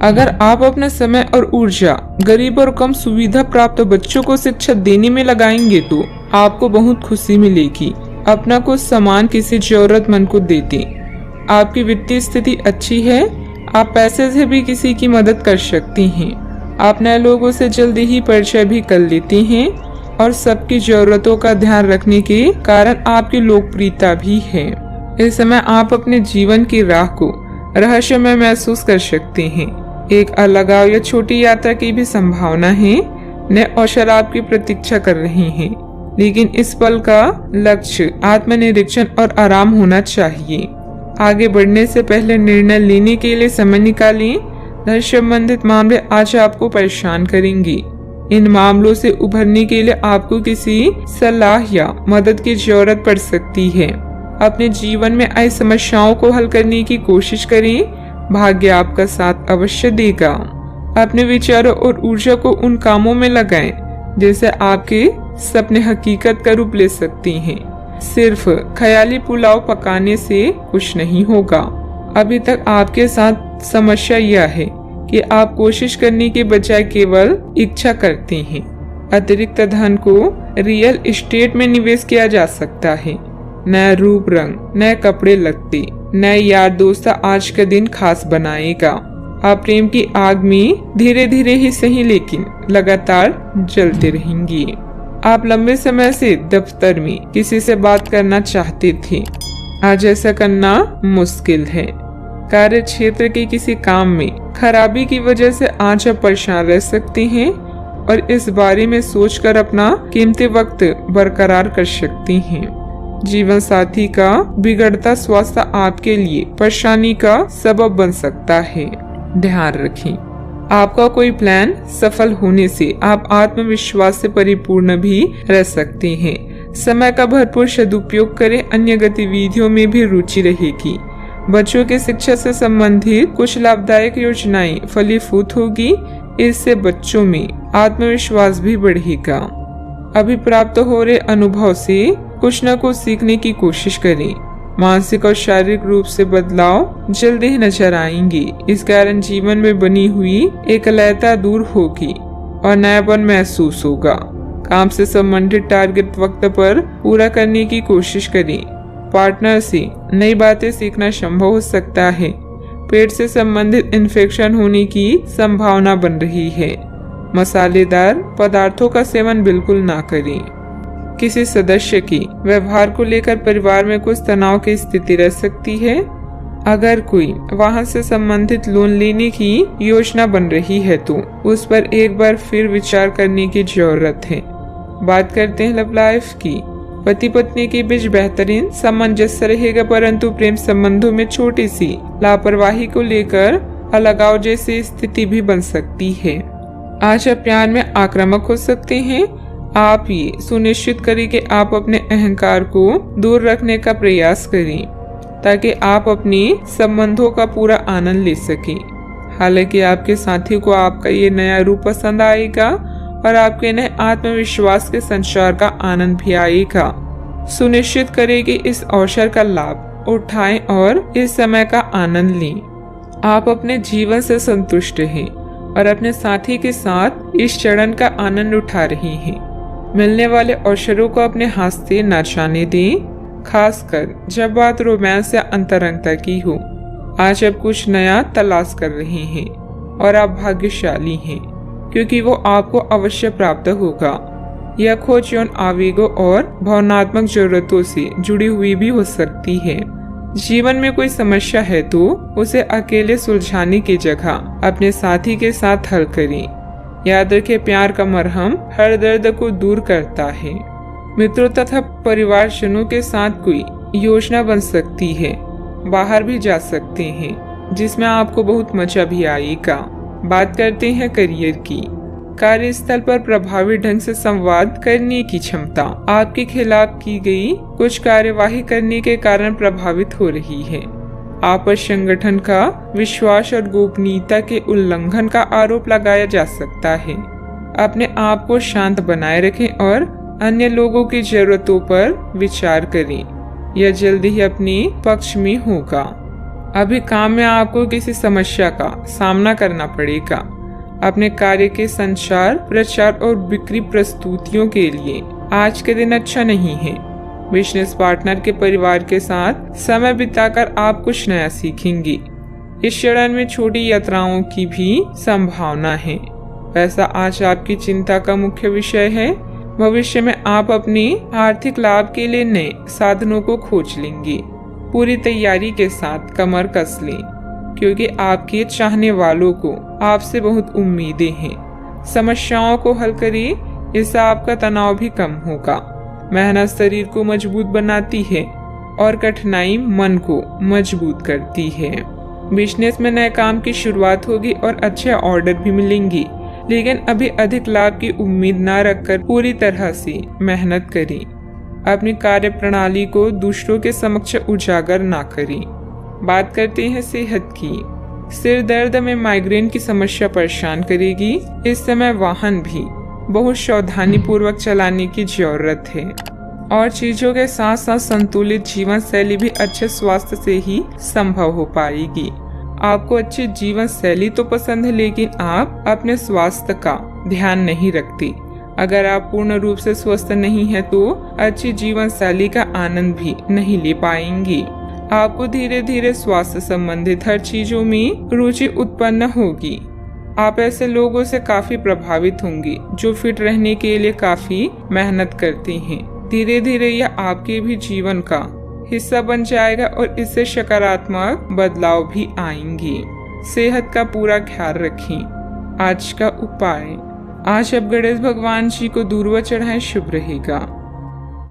अगर आप अपना समय और ऊर्जा गरीब और कम सुविधा प्राप्त बच्चों को शिक्षा देने में लगाएंगे तो आपको बहुत खुशी मिलेगी। अपना कुछ सामान किसी जरूरतमंद को दे दें। आपकी वित्तीय स्थिति अच्छी है, आप पैसे से भी किसी की मदद कर सकती हैं। आप नए लोगों से जल्दी ही परिचय भी कर लेते हैं और सबकी जरूरतों का ध्यान रखने के कारण आपकी लोकप्रियता भी है। इस समय आप अपने जीवन की राह को रहस्यमय महसूस कर सकते हैं। एक अलगाव या छोटी यात्रा की भी संभावना है। नए अवसर आपकी प्रतीक्षा कर रहे हैं, लेकिन इस पल का लक्ष्य आत्मनिरीक्षण और आराम होना चाहिए। आगे बढ़ने से पहले निर्णय लेने के लिए समय निकालें। धन संबंधित मामले आज आपको परेशान करेंगे। इन मामलों से उभरने के लिए आपको किसी सलाह या मदद की जरूरत पड़ सकती है। अपने जीवन में आई समस्याओं को हल करने की कोशिश करें। भाग्य आपका साथ अवश्य देगा। अपने विचारों और ऊर्जा को उन कामों में लगाएं जैसे आपके सपने हकीकत का रूप ले सकते हैं। सिर्फ ख्याली पुलाव पकाने से कुछ नहीं होगा। अभी तक आपके साथ समस्या यह है कि आप कोशिश करने के बजाय केवल इच्छा करते हैं। अतिरिक्त धन को रियल एस्टेट में निवेश किया जा सकता है। नया रूप रंग, नए कपड़े लगते, नए यार दोस्त आज का दिन खास बनाएगा। आप प्रेम की आग में धीरे धीरे ही सही लेकिन लगातार जलते रहेंगे। आप लंबे समय से दफ्तर में किसी से बात करना चाहते थे, आज ऐसा करना मुश्किल है। कार्य क्षेत्र के किसी काम में खराबी की वजह से आज आप परेशान रह सकते हैं और इस बारे में सोचकर अपना कीमती वक्त बरकरार कर सकती हैं। जीवन साथी का बिगड़ता स्वास्थ्य आपके लिए परेशानी का सबब बन सकता है। ध्यान रखें, आपका कोई प्लान सफल होने से आप आत्मविश्वास से परिपूर्ण भी रह सकते हैं। समय का भरपूर सदुपयोग करें, अन्य गतिविधियों में भी रुचि रहेगी। बच्चों की शिक्षा से संबंधित कुछ लाभदायक योजनाएं फलीभूत होगी। इससे बच्चों में आत्मविश्वास भी बढ़ेगा। अभी प्राप्त हो रहे अनुभव से कुछ न कुछ सीखने की कोशिश करें। मानसिक और शारीरिक रूप से बदलाव जल्दी ही नजर आएंगे। इस कारण जीवन में बनी हुई एकलता दूर होगी और नयापन महसूस होगा। काम से संबंधित टारगेट वक्त पर पूरा करने की कोशिश करें। पार्टनर से नई बातें सीखना संभव हो सकता है। पेट से संबंधित इन्फेक्शन होने की संभावना बन रही है। मसालेदार पदार्थों का सेवन बिल्कुल ना करें। किसी सदस्य की व्यवहार को लेकर परिवार में कुछ तनाव की स्थिति रह सकती है। अगर कोई वाहन से संबंधित लोन लेने की योजना बन रही है तो उस पर एक बार फिर विचार करने की जरूरत है। बात करते हैं लव लाइफ की। पति पत्नी के बीच बेहतरीन सामंजस्य रहेगा, परंतु प्रेम संबंधों में छोटी सी लापरवाही को लेकर अलगाव जैसी स्थिति भी बन सकती है। आज आप प्यार में आक्रामक हो सकते हैं। आप ये सुनिश्चित करें कि आप अपने अहंकार को दूर रखने का प्रयास करें ताकि आप अपने संबंधों का पूरा आनंद ले सकें। हालांकि आपके साथी को आपका ये नया रूप पसंद आएगा और आपके नए आत्मविश्वास के संचार का आनंद भी आएगा। सुनिश्चित करें कि इस अवसर का लाभ उठाएं और इस समय का आनंद लें। आप अपने जीवन से संतुष्ट हैं और अपने साथी के साथ इस क्षण का आनंद उठा रहे हैं। मिलने वाले अवसरों को अपने हाथ से न जाने दें, खासकर जब बात रोमांस या अंतरंगता की हो। आज आप कुछ नया तलाश कर रहे हैं और आप भाग्यशाली हैं क्योंकि वो आपको अवश्य प्राप्त होगा। यह खोज यौन आवेगों और भावनात्मक जरूरतों से जुड़ी हुई भी हो सकती है। जीवन में कोई समस्या है तो उसे अकेले सुलझाने की जगह अपने साथी के साथ हल करें। याद रखें, प्यार का मरहम हर दर्द को दूर करता है। मित्रों तथा परिवारजनों के साथ कोई योजना बन सकती है। बाहर भी जा सकते हैं जिसमें आपको बहुत मजा भी आएगा। बात करते हैं करियर की। कार्यस्थल पर प्रभावी ढंग से संवाद करने की क्षमता आपके खिलाफ की गई कुछ कार्यवाही करने के कारण प्रभावित हो रही है। आप पर संगठन का विश्वास और गोपनीयता के उल्लंघन का आरोप लगाया जा सकता है। अपने आप को शांत बनाए रखें और अन्य लोगों की जरूरतों पर विचार करें। यह जल्दी ही अपने पक्ष में होगा। अभी काम में आपको किसी समस्या का सामना करना पड़ेगा। अपने कार्य के संचार, प्रचार और बिक्री प्रस्तुतियों के लिए आज के दिन अच्छा नहीं है। बिजनेस पार्टनर के परिवार के साथ समय बिताकर आप कुछ नया सीखेंगे। इस चरण में छोटी यात्राओं की भी संभावना है। पैसा आज आपकी चिंता का मुख्य विषय है। भविष्य में आप अपनी आर्थिक लाभ के लिए नए साधनों को खोज लेंगे। पूरी तैयारी के साथ कमर कस लें, क्योंकि आपके चाहने वालों को आपसे बहुत उम्मीदें हैं। समस्याओं को हल करिए, इससे आपका तनाव भी कम होगा। मेहनत शरीर को मजबूत बनाती है और कठिनाई मन को मजबूत करती है। बिजनेस में नए काम की शुरुआत होगी और अच्छे ऑर्डर भी मिलेंगे, लेकिन अभी अधिक लाभ की उम्मीद न रखकर पूरी तरह से मेहनत करें। अपनी कार्य प्रणाली को दूसरों के समक्ष उजागर ना करें। बात करते हैं सेहत की। सिर दर्द में माइग्रेन की समस्या परेशान करेगी। इस समय वाहन भी बहुत सावधानी पूर्वक चलाने की जरूरत है और चीजों के साथ साथ संतुलित जीवन शैली भी अच्छे स्वास्थ्य से ही संभव हो पाएगी। आपको अच्छी जीवन शैली तो पसंद है, लेकिन आप अपने स्वास्थ्य का ध्यान नहीं रखते। अगर आप पूर्ण रूप से स्वस्थ नहीं है तो अच्छी जीवन शैली का आनंद भी नहीं ले पाएंगे। आपको धीरे धीरे स्वास्थ्य संबंधित हर चीजों में रुचि उत्पन्न होगी। आप ऐसे लोगों से काफी प्रभावित होंगे जो फिट रहने के लिए काफी मेहनत करते हैं। धीरे धीरे यह आपके भी जीवन का हिस्सा बन जाएगा और इससे सकारात्मक बदलाव भी आएंगे। सेहत का पूरा ख्याल रखें। आज का उपाय, आज आप गणेश भगवान जी को दूर्वा चढ़ाएं, शुभ रहेगा।